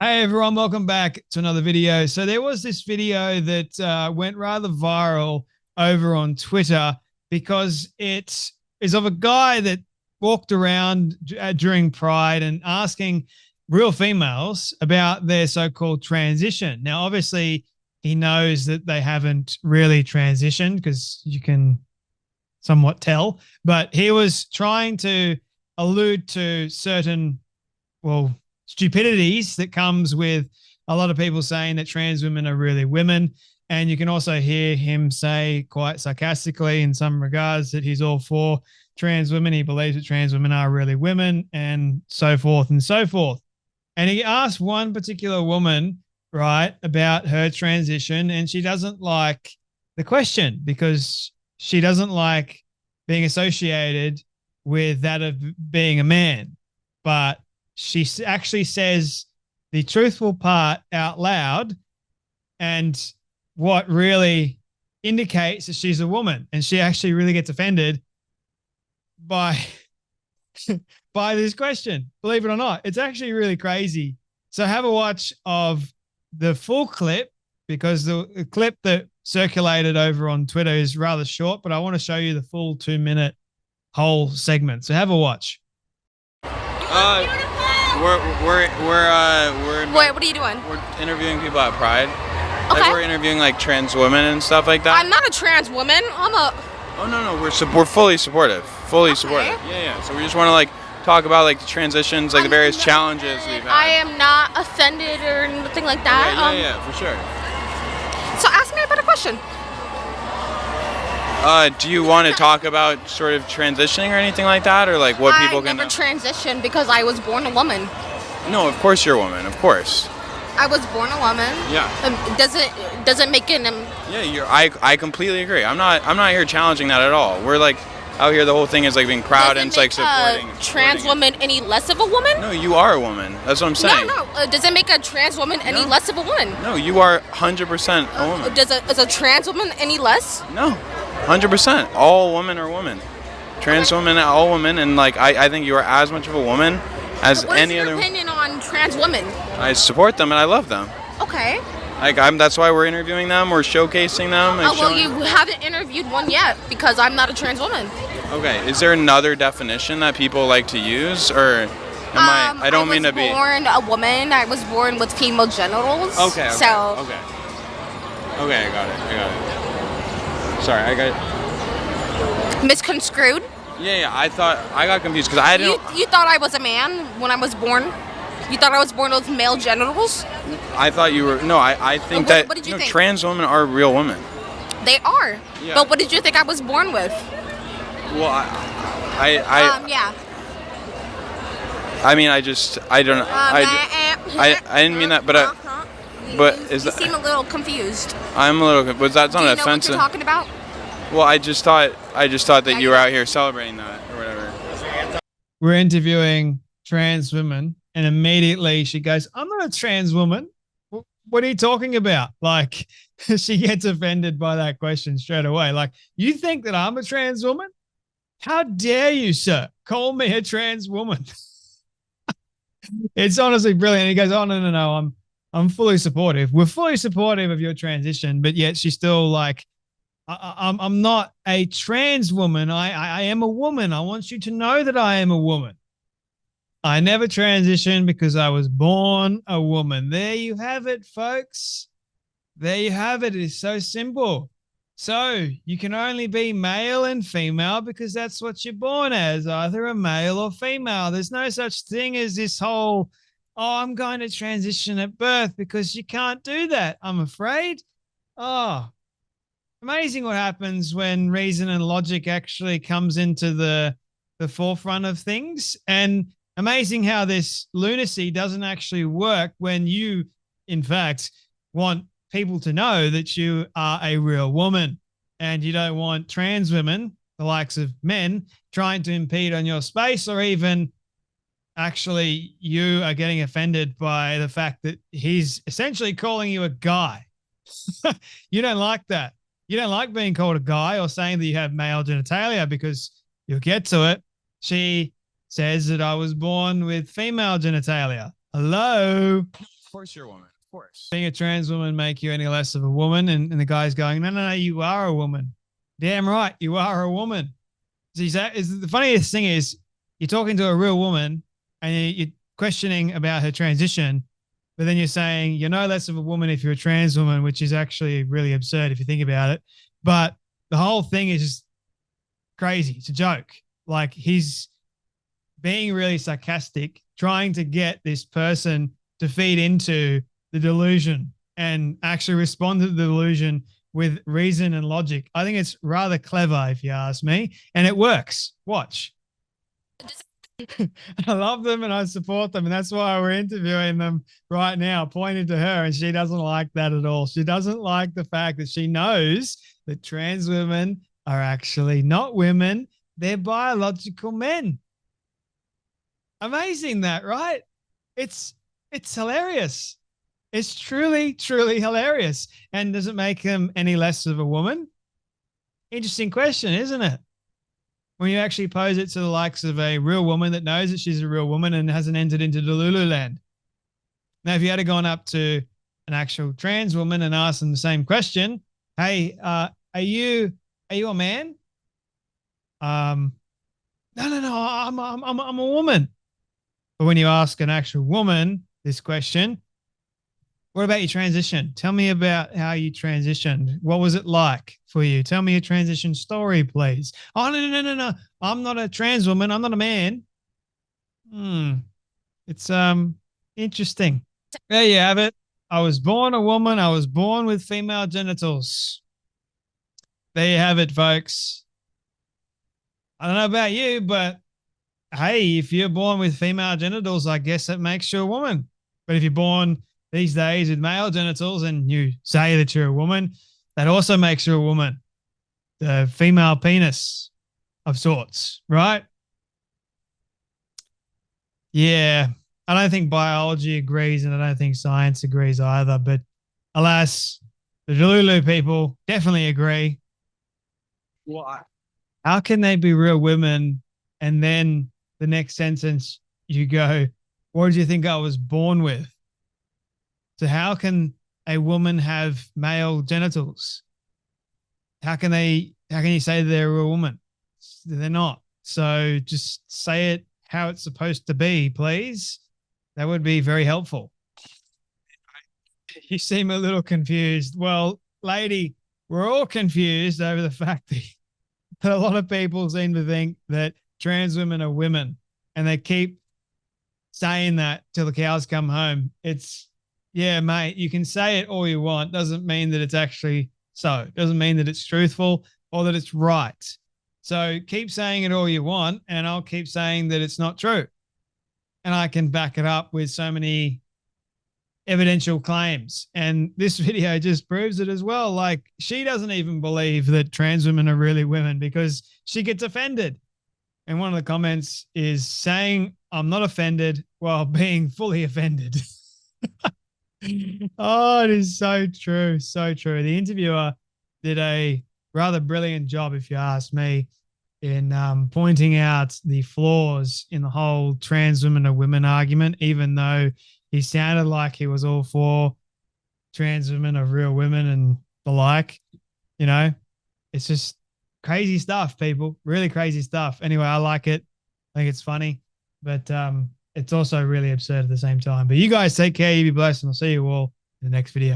Hey everyone, welcome back to another video. So there was this video that went rather viral over on Twitter because it is of a guy that walked around during Pride and asking real females about their so-called transition. Now, obviously, he knows that they haven't really transitioned because you can somewhat tell, but he was trying to allude to certain, well, stupidities that comes with a lot of people saying that trans women are really women. And you can also hear him say quite sarcastically in some regards that he's all for trans women. He believes that trans women are really women and so forth and so forth. And he asked one particular woman, right, about her transition, and she doesn't like the question because she doesn't like being associated with that of being a man. But she actually says the truthful part out loud, and what really indicates that she's a woman, and she actually really gets offended by by this question. Believe it or not, it's actually really crazy. So have a watch of the full clip because the clip that circulated over on Twitter is rather short, but I want to show you the full 2-minute whole segment. So have a watch. What are you doing? We're interviewing people at Pride. Okay. Like we're interviewing like trans women and stuff like that. I'm not a trans woman. I'm a. Oh no, we're fully supportive. Fully supportive. Yeah. So we just want to like talk about like the transitions, like the various challenges we've had. I am not offended or anything like that. Okay, yeah, for sure. So ask me about a question. Do you want to talk about sort of transitioning or anything like that, or like what people can? I never transitioned because I was born a woman. No, of course you're a woman. Of course. I was born a woman. Yeah. Doesn't make it. Yeah, I completely agree. I'm not here challenging that at all. We're like out here. The whole thing is like being proud and it's like supporting. Trans woman any less of a woman? No, you are a woman. That's what I'm saying. No. Does it make a trans woman any less of a woman? No, you are 100% a woman. Is a trans woman any less? No, 100%. All women are women. Trans women, all women, and like I think you are as much of a woman as any other. What's your opinion on trans women? I support them and I love them. Okay. Like that's why we're interviewing them. We're showcasing them. Like well, you haven't interviewed one yet because I'm not a trans woman. Okay. Is there another definition that people like to use, or I don't mean to be. I was born a woman. I was born with female genitals. Okay. So. Okay. I got it. Sorry, I got it. Misconstrued? Yeah. I thought I got confused because I didn't. You thought I was a man when I was born? You thought I was born with male genitals? I thought you were. No, I think that. What did you think? Trans women are real women. They are. Yeah. But what did you think I was born with? Well, yeah. I mean, I don't know. I didn't mean that, but You seem a little confused. I'm a little. Was that not offensive? Do you know what you're talking about? Well, I just thought that you were out here celebrating that or whatever. We're interviewing trans women, and immediately she goes, "I'm not a trans woman. What are you talking about?" Like, she gets offended by that question straight away. Like, you think that I'm a trans woman? How dare you, sir, call me a trans woman? It's honestly brilliant. He goes, "Oh no, I'm fully supportive. We're fully supportive of your transition," but yet she's still like, I'm not a trans woman. I am a woman. I want you to know that I am a woman. I never transitioned because I was born a woman." There you have it, folks. There you have it. It's so simple. So you can only be male and female because that's what you're born as, either a male or female. There's no such thing as this whole, "Oh, I'm going to transition at birth," because you can't do that, I'm afraid. Oh, amazing what happens when reason and logic actually comes into the forefront of things. And amazing how this lunacy doesn't actually work when you, in fact, want people to know that you are a real woman and you don't want trans women, the likes of men, trying to impede on your space, or even actually you are getting offended by the fact that he's essentially calling you a guy. You don't like that. You don't like being called a guy or saying that you have male genitalia, because you'll get to it. She says that I was born with female genitalia. Hello. course you're a woman. Of course. Being a trans woman make you any less of a woman? And the guy's going, no, you are a woman. Damn right, you are a woman. See, the funniest thing is you're talking to a real woman and you're questioning about her transition, but then you're saying you're no less of a woman if you're a trans woman, which is actually really absurd if you think about it. But the whole thing is just crazy. It's a joke. Like, he's being really sarcastic, trying to get this person to feed into the delusion and actually respond to the delusion with reason and logic. I think it's rather clever, if you ask me, and it works. Watch. I love them and I support them, and that's why we're interviewing them right now, pointing to her, and she doesn't like that at all. She doesn't like the fact that she knows that trans women are actually not women. They're biological men. Amazing that, right? It's hilarious. It's truly, truly hilarious. And does it make them any less of a woman? Interesting question, isn't it? When you actually pose it to the likes of a real woman that knows that she's a real woman and hasn't entered into Delulu land. Now, if you had gone up to an actual trans woman and asked them the same question, hey, are you a man? No, I'm a woman. But when you ask an actual woman this question, what about your transition? Tell me about how you transitioned. What was it like for you? Tell me your transition story, please. Oh, no. I'm not a trans woman. I'm not a man. It's interesting. There you have it. I was born a woman. I was born with female genitals. There you have it, folks. I don't know about you, but hey, if you're born with female genitals, I guess that makes you a woman. But if you're born these days with male genitals and you say that you're a woman, that also makes you a woman. The female penis of sorts, right? Yeah. I don't think biology agrees, and I don't think science agrees either. But alas, the Delulu people definitely agree. What? How can they be real women? And then the next sentence you go, what did you think I was born with? So how can a woman have male genitals? How can you say they're a woman? They're not. So just say it how it's supposed to be, please. That would be very helpful. You seem a little confused. Well, lady, we're all confused over the fact that a lot of people seem to think that trans women are women, and they keep saying that till the cows come home. Yeah, mate, you can say it all you want. Doesn't mean that it's actually so. Doesn't mean that it's truthful or that it's right. So keep saying it all you want, and I'll keep saying that it's not true. And I can back it up with so many evidential claims. And this video just proves it as well. Like, she doesn't even believe that trans women are really women because she gets offended. And one of the comments is saying, I'm not offended while being fully offended. Oh, it is so true. So true. The interviewer did a rather brilliant job, if you ask me, in pointing out the flaws in the whole trans women are women argument, even though he sounded like he was all for trans women are real women and the like. You know, it's just crazy stuff, people. Really crazy stuff. Anyway, I like it. I think it's funny, but it's also really absurd at the same time. But you guys take care. You be blessed, and I'll see you all in the next video.